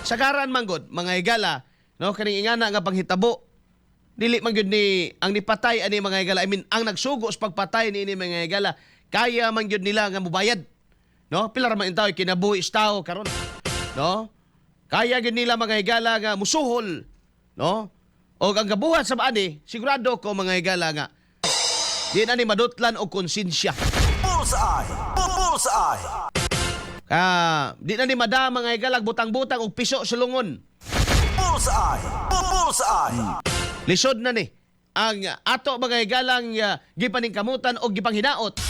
Sagaran man gud mga higala, no, kaning ingana nga panghitabo. Dili man gyud ni ang nipatay ani mga higala. I mean, ang nagsugo sa pagpatay ni mga higala, kaya man gyud nila nga mubayad. No? Pila ra man intaw kinabuhi tao karon. No? Kaya gyud nila mga higala nga musuhol, no? O ang gabuhat sa ani, sigurado ko mga higala nga di na ni madutlan og konsensya. Bullseye! Bullseye! Di na ni mada mga higala butang-butang og piso sa lungon. Bullseye! Bullseye! Lisod na ni ang ato mga higalang gipaningkamutan o gipanghinaot,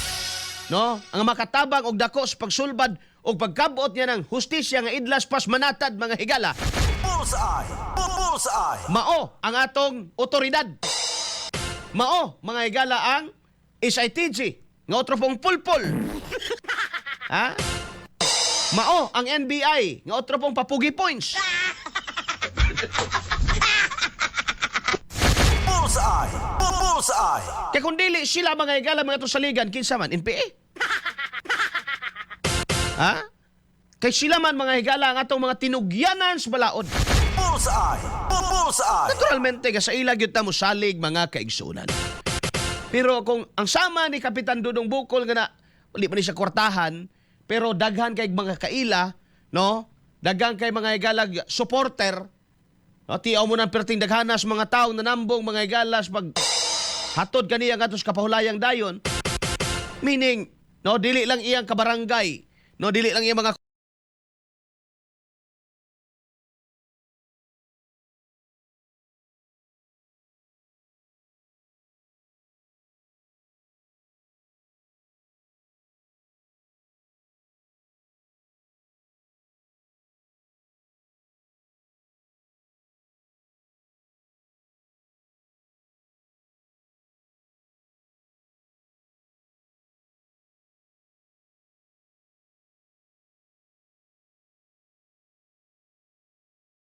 no? Ang makatabang og dako sa pagsulbad og pagkabuot niya ng hustisya nga idlas pas manatad mga higala. Bullseye! Bullseye! Mao ang atong otoridad. Mao mga higala ang SITG nga otro pong pulpol. Ha? Mao ang NBI nga otro pong papugi points. Bullseye! Bullseye! Kaya kung dili sila mga higala mga itong saligan, kinsa man, NPA? Ha? Kay sila man mga higala ang atong mga tinugyanan sa balaod. Bullseye! Bullseye! Naturalmente, sa ilag yun mo salig mga kaigsunan. Pero kung ang sama ni Kapitan Dudong Bukol nga na, wali pa ni siya kwartahan, pero daghan kay mga kaila, no? Daghan kay mga higalag supporter, no? Tiyaw mo ng perting daghanas mga tao na nambong mga higalas pag hatod kaniya nga tos kapahulayang dayon. Meaning, no, dili lang iyang kabarangay, no, dili lang iyang mga